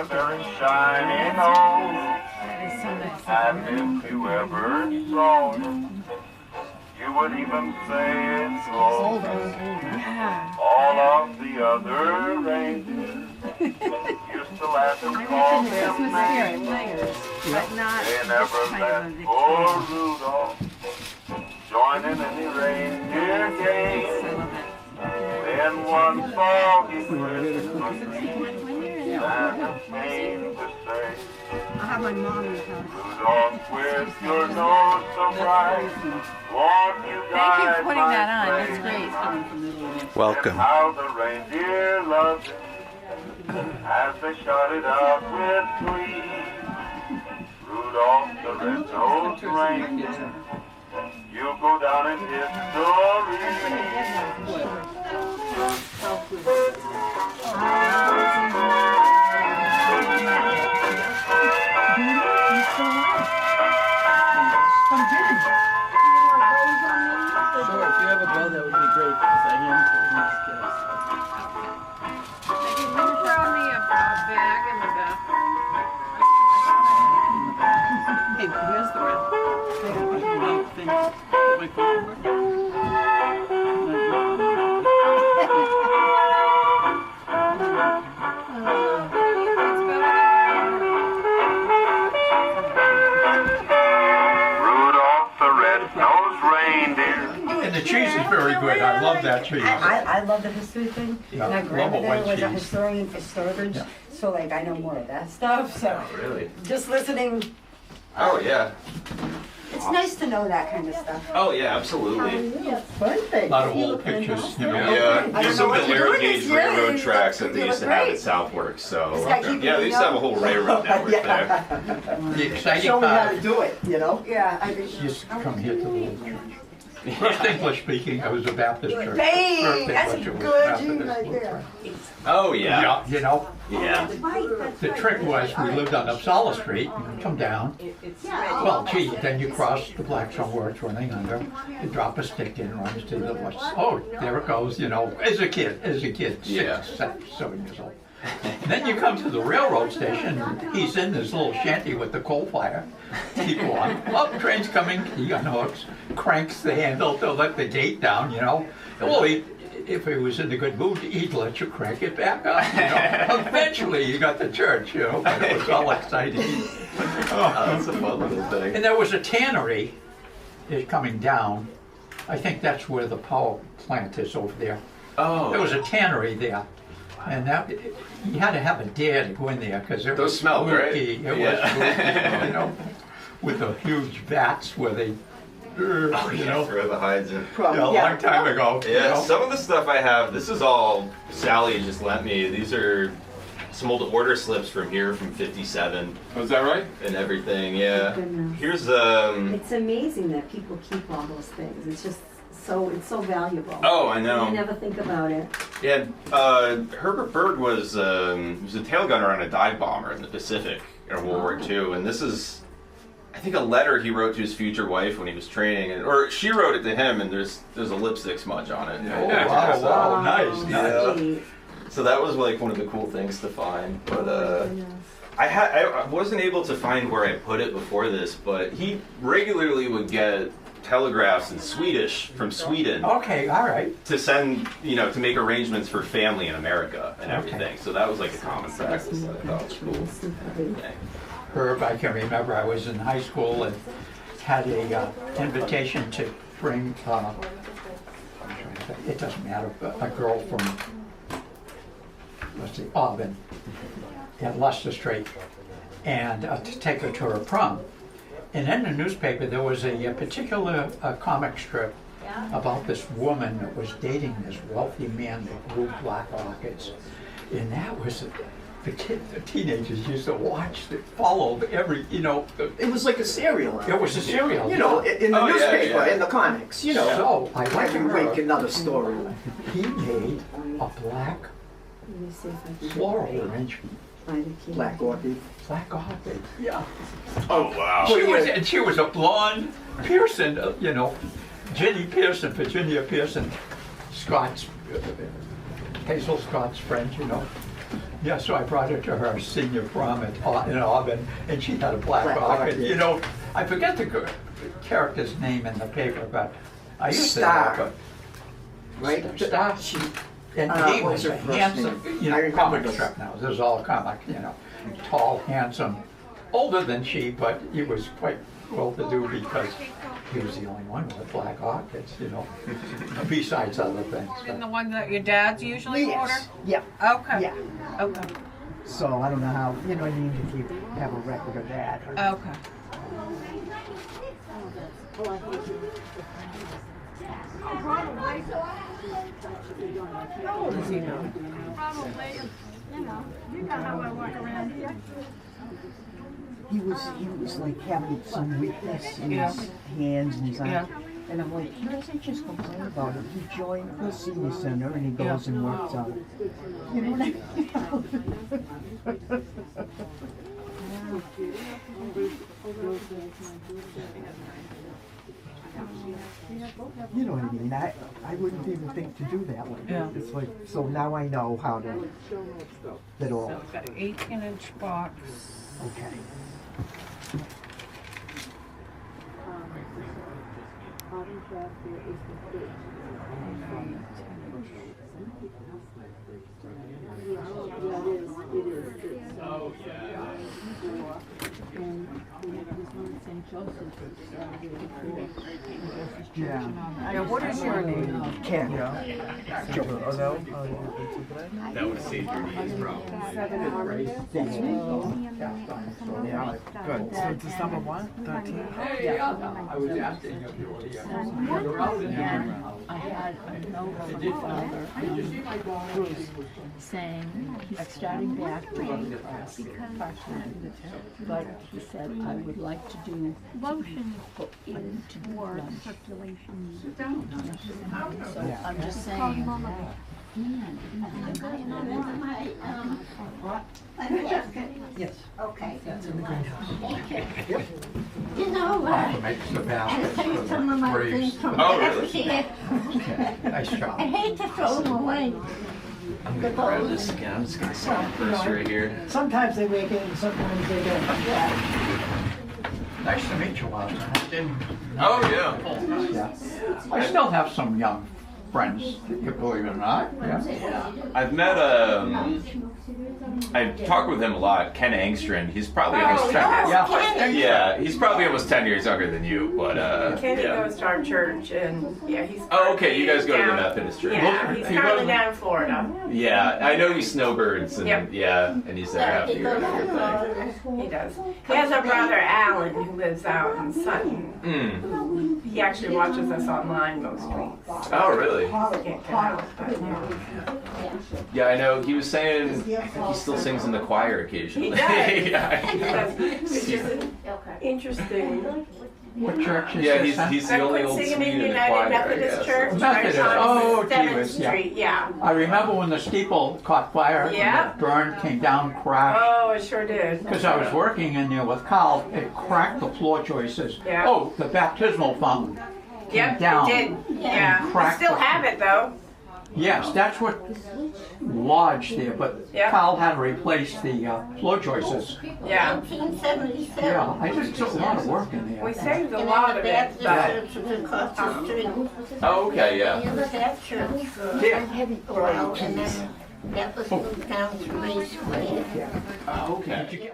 a very shiny nose. And if you ever saw it, you would even say it's gold. All of the other reindeer used to laugh and call him names. They never let poor Rudolph join in any reindeer game. Then one foggy Christmas, Santa came to say, I'll have my mom in the house. Rudolph, with your nose so bright, won't you Thank you guide for putting my that on. That's sleigh? great. Welcome. How the reindeer loved it as they started out with glee. Rudolph the red-nosed reindeer, you'll go down in Sure, if you have a bow, that would be great, because I am putting these gifts. Can you throw me a bag in the bathroom? Hey, where's the rest? No, thanks. My phone work? Rudolph the red-nosed reindeer. And the cheese is very good. I love that cheese. I love the history thing. Yeah, My love a grandmother white was a cheese. historian for Sturbridge, Yeah. so like I know more of that stuff. So Really? just listening, Oh yeah. it's nice to know that kind of stuff. Oh yeah, absolutely. A lot of old pictures, you know. Yeah, I there's don't some know what you're narrow doing gauge this year. railroad tracks that they You used to look have great. at Southwark. So This guy keeping yeah, they me used to have a up. whole railroad network there. The exciting Show me how part to do it, you know? Yeah, I think. used to come here to the little church. First English speaking, I was a Baptist church. Bang! First That's a English, it was good Baptist gene right Lutheran. there. Oh yeah. Yeah, you know, Yeah. the trick was we lived on Uppsala Street, you come down, well, gee, then you cross the Blackstone where it's running under, you drop a stick in, runs to the west, oh, there it goes, you know, as a kid, Yeah. 6, 7 years old. Then you come to the railroad station, and he's in this little shanty with the coal fire. Keep on. Oh, train's coming. He unhooks, cranks the handle to let the gate down, you know. Well, if he was in a good mood, he'd let you crank it back up, you know. Eventually, you got to church, you know, but it was all exciting. Oh, that's a fun little thing. And there was a tannery is coming down. I think that's where the power plant is over there. Oh. There was a tannery there. And that, you had to have a dare to go in there because it Those was smell great. spooky. It Yeah. was spooky, you know, with the huge vats where they, Oh, you yeah, know, throw the hides in. a long time ago. you Yeah, know. some of the stuff I have, this is all Sally just lent me. These are some old order slips from here from '57 Was that right? and everything. Yeah. Goodness. Here's It's amazing that people keep all those things. It's just it's so valuable. Oh, I know. You never think about it. Yeah, Herbert Berg was he was a tail gunner on a dive bomber in the Pacific in World War II, and this is, I think, a letter he wrote to his future wife when he was training, or she wrote it to him, and there's a lipstick smudge on it. Oh, wow, nice. Yeah. So that was like one of the cool things to find, but I wasn't able to find where I put it before this, but he regularly would get telegraphs in Swedish from Sweden Okay, all right. to send, to make arrangements for family in America and everything. Okay. So that was like a common practice that I thought was cool. Yeah. Herb, I can remember I was in high school and had a invitation to bring, it doesn't matter, but a girl from, let's see, Auburn, at Leicester Street, and to take her to her prom. And in the newspaper, there was a particular comic strip about this woman that was dating this wealthy man that grew black orchids. And that was, the teenagers used to watch, followed every, It was like a serial. it was a serial. You know, in the Oh, yeah, newspaper, yeah. in the comics, you know. So I went to Every week her, another story. he made a black Let me see if I can floral arrangement. find a key. Black orchid. Black orchid, yeah. Oh wow. She was a blonde Pearson, Jenny Pearson, Virginia Pearson, Scots, Hazel Scots friend, Yeah, so I brought her to her senior prom in Auburn, and she had a black orchid. You know, I forget the character's name in the paper, but I used Star. to. Right? Star. And he what was was a her first handsome, name? you I know, remember comic this. strip now. This is all comic, you know, tall, handsome, older than she, but he was quite well-to-do because he was the only one with black orchids, you know, besides other things. And the one that your dads usually order? Yeah, Okay. yeah. Okay. So I don't know how, you know, you need to keep, have a record of that. Okay. How old is he now? Probably, you know how I walk around here. He was like having some weakness in Yeah. his hands and his arms. Yeah. And I'm like, he doesn't just complain about it. He joined the senior center and he goes and works out. You know what I mean? You know what I mean? I wouldn't even think to do that one. Yeah. It's like, so now I know how to get all. So it's got an 18-inch box. Okay. Yeah. Yeah, what is your name? Ken. That would save your knees, probably. That's me. Yeah, good. So December what? 13? I was asking if you were here. You're out in here. I had a note from my father, Bruce, saying he's starting back reading part-time, but he said, I would like to do Lotion into for lunch. circulation. So I'm just saying, Yes. Okay. That's in the greenhouse. You know Papa makes the basket for some of the my graves. things from Oh, last really? year. Okay, nice I job. hate to throw them away. I'm gonna grab this again. I'm just gonna sign first right here. Sometimes they make it and sometimes they don't. Nice to meet you, Walter. Oh, yeah. Yeah. I still have some young friends, you believe it or not. Yeah. I've met, I talked with him a lot, Ken Angstrand. He's probably almost 10 years. Yeah. Yeah, he's probably almost 10 years younger than you, but, Kenny yeah. goes to our church, and yeah, he's. Oh, okay, you guys go to the down- Methodist church. Yeah, he's You currently go- down in Florida. Yeah, I know he's snowbirds, and Yep. yeah, and he's there after you and everything. He does. He has a brother, Alan, who lives out in Sutton. Mm. He actually watches us online most weeks. Oh, really? Can't get out, but yeah. Yeah, I know. He was saying I think he still sings in the choir occasionally. He does. Yeah. It's just interesting. What church is Yeah, this? he's the only old Quincy Swede in the United choir, I Methodist guess. Church, Methodist. right Oh, on gee 7th whiz, yeah. Street. Yeah. I remember when the steeple caught fire, Yeah. and the burn came down, crashed. Oh, it sure did. Because I was working in there with Carl, it cracked the floor joists. Yeah. Oh, the baptismal fountain came Yep, down. it did. Yeah. We cracked still the- have it though. Yes, that's what lodged there, but Yeah. Carl had to replace the floor joists. Yeah. 1977. Yeah, I just took a lot of work in there. We saved a lot of it, but Church was across the street. Oh, okay, The yeah. end of that church. Yeah. Well, and then that was moved down to Ray Square. Oh, okay.